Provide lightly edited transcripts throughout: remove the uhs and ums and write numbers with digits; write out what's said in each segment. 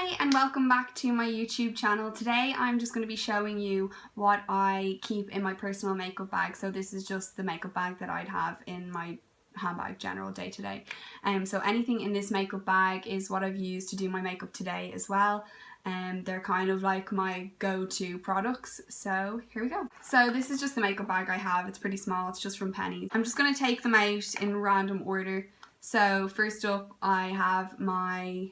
Hi and welcome back to my YouTube channel. Today I'm just going to be showing you what I keep in my personal makeup bag. So this is just the makeup bag that I'd have in my handbag general day to day. So anything in this makeup bag is what I've used to do my makeup today as well. They're kind of like my go-to products. So here we go. So this is just the makeup bag I have. It's pretty small. It's just from Penneys. I'm just going to take them out in random order. So first up I have my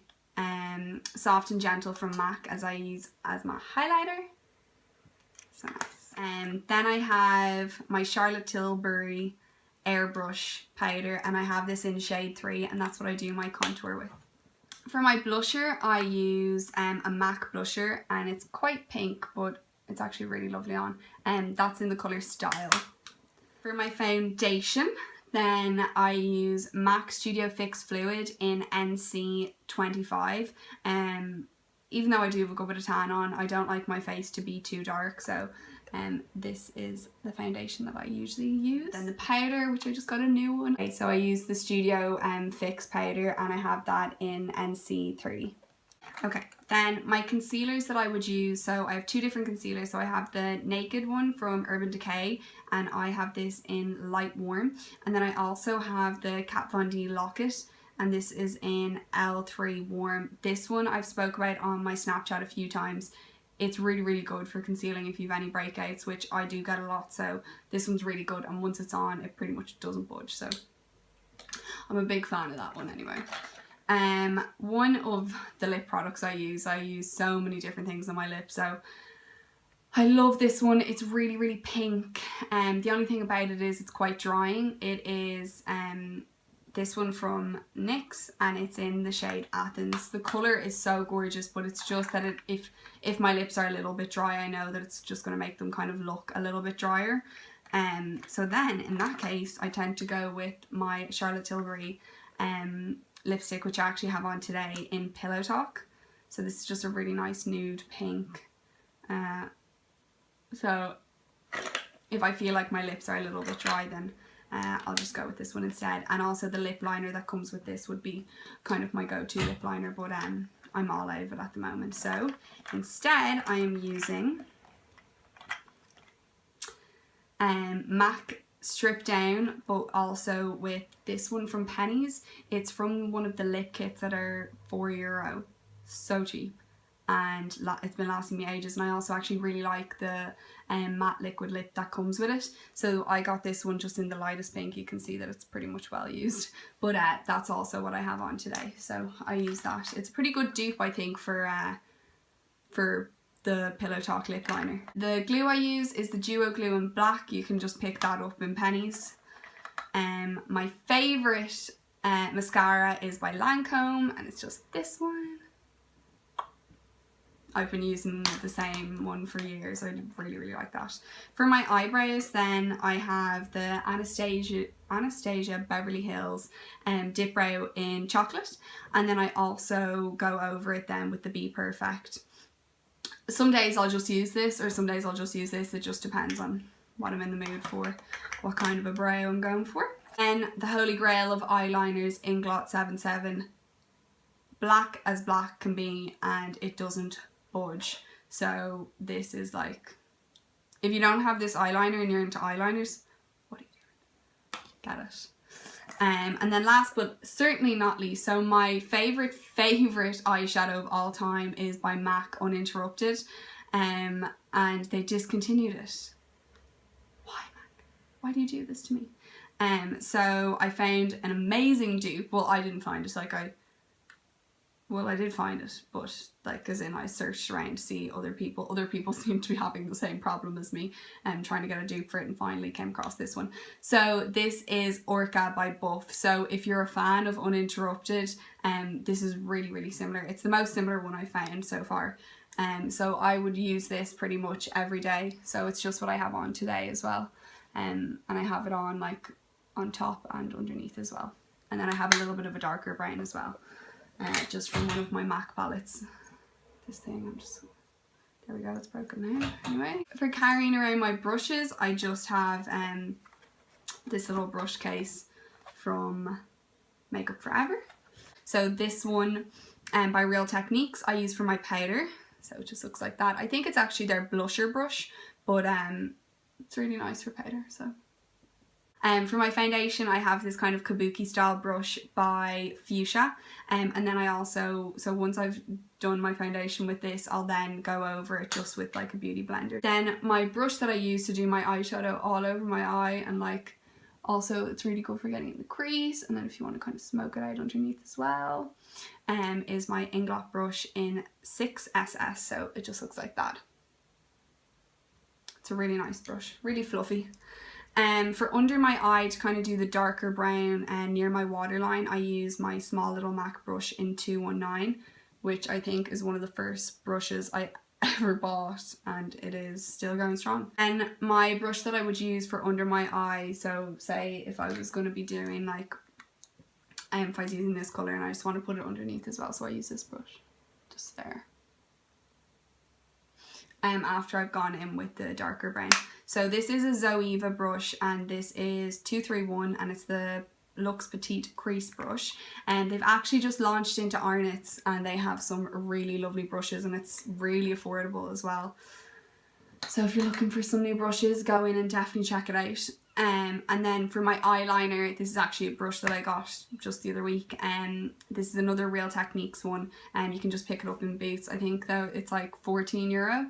Soft and Gentle from MAC, as I use as my highlighter. So nice. Then I have my Charlotte Tilbury airbrush powder, and I have this in shade 3, and that's what I do my contour with. For my blusher I use a MAC blusher, and it's quite pink but it's actually really lovely on, and that's in the colour Style. For my foundation then I use MAC Studio Fix Fluid in NC25. Even though I do have a good bit of tan on, I don't like my face to be too dark, so this is the foundation that I usually use. Then the powder, which I just got a new one. Okay, so I use the Studio Fix powder, and I have that in NC3. Okay, then my concealers that I would use, so I have two different concealers. So I have the Naked one from Urban Decay, and I have this in Light Warm. And then I also have the Kat Von D Lock-It, and this is in L3 Warm. This one I've spoke about on my Snapchat a few times. It's really, really good for concealing if you have any breakouts, which I do get a lot. So this one's really good, and once it's on, it pretty much doesn't budge. So I'm a big fan of that one anyway. One of the lip products I use so many different things on my lips, so I love this one. It's really, really pink, and the only thing about it is it's quite drying. It is this one from NYX, and it's in the shade Athens. The colour is so gorgeous, but it's just that if my lips are a little bit dry, I know that it's just going to make them kind of look a little bit drier. So then in that case I tend to go with my Charlotte Tilbury lipstick, which I actually have on today, in Pillow Talk. So this is just a really nice nude pink. So if I feel like my lips are a little bit dry, then I'll just go with this one instead. And also the lip liner that comes with this would be kind of my go-to lip liner, but I'm all out of it at the moment. So instead I am using MAC Strip Down, but also with this one from Penneys. It's from one of the lip kits that are €4. So cheap, and it's been lasting me ages. And I also actually really like the matte liquid lip that comes with it, so I got this one just in the lightest pink. You can see that it's pretty much well used, but that's also what I have on today, so I use that. It's a pretty good dupe, I think, for the Pillow Talk lip liner. The glue I use is the Duo Glue in black. You can just pick that up in Penneys. My favourite mascara is by Lancome, and it's just this one. I've been using the same one for years. I really, really like that. For my eyebrows then I have the Anastasia Beverly Hills Dip Brow in chocolate, and then I also go over it then with the Be Perfect. Some days I'll just use this, or some days I'll just use this. It just depends on what I'm in the mood for, what kind of a brow I'm going for. And the holy grail of eyeliners, Inglot 77. Black as black can be, and it doesn't budge. So this is like, if you don't have this eyeliner and you're into eyeliners, what are you doing? Get it. And then last but certainly not least, so my favourite eyeshadow of all time is by MAC Uninterrupted, and they discontinued it. Why, MAC? Why do you do this to me? So I found an amazing dupe. Well, I didn't find it, I did find it, but like, as in, I searched around to see other people seem to be having the same problem as me, and trying to get a dupe for it, and finally came across this one. So this is Orca by Buff. So if you're a fan of Uninterrupted, this is really, really similar. It's the most similar one I found so far. So I would use this pretty much every day. So it's just what I have on today as well. And I have it on like on top and underneath as well. And then I have a little bit of a darker brown as well. Just from one of my MAC palettes. This thing, there we go, it's broken now. Anyway, for carrying around my brushes, I just have this little brush case from Makeup Forever. So this one by Real Techniques I use for my powder. So it just looks like that. I think it's actually their blusher brush, but it's really nice for powder. So for my foundation I have this kind of kabuki style brush by Fuchsia, and then I also, so once I've done my foundation with this, I'll then go over it just with like a beauty blender. Then my brush that I use to do my eyeshadow all over my eye, and like also it's really good for getting in the crease, and then if you want to kind of smoke it out underneath as well, is my Inglot brush in 6SS. So it just looks like that. It's a really nice brush, really fluffy. For under my eye, to kind of do the darker brown and near my waterline, I use my small little MAC brush in 219, which I think is one of the first brushes I ever bought, and it is still going strong. And my brush that I would use for under my eye, so say if I was going to be doing like, if I was using this colour and I just want to put it underneath as well, so I use this brush just there. After I've gone in with the darker brown. So this is a Zoeva brush, and this is 231, and it's the Luxe Petite Crease brush, and they've actually just launched into Arnott's, and they have some really lovely brushes, and it's really affordable as well. So if you're looking for some new brushes, go in and definitely check it out. And then for my eyeliner, this is actually a brush that I got just the other week, and this is another Real Techniques one, and you can just pick it up in Boots. I think though it's like €14,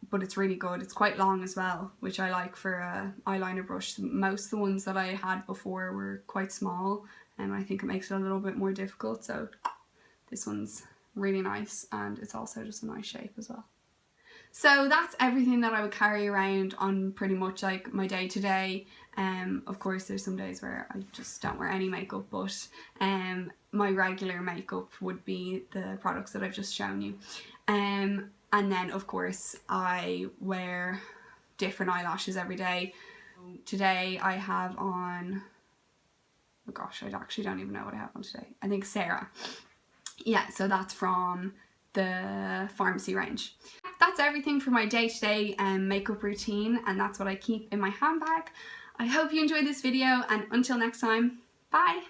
but it's really good. It's quite long as well, which I like for a eyeliner brush. Most of the ones that I had before were quite small, and I think it makes it a little bit more difficult, so this one's really nice, and it's also just a nice shape as well. So that's everything that I would carry around on pretty much like my day to day. Of course there's some days where I just don't wear any makeup, but my regular makeup would be the products that I've just shown you. And then of course I wear different eyelashes every day. Today I have on, oh gosh, I actually don't even know what I have on today. I think Sarah. Yeah, so that's from the pharmacy range. That's everything for my day-to-day makeup routine, and that's what I keep in my handbag. I hope you enjoyed this video, and until next time, bye!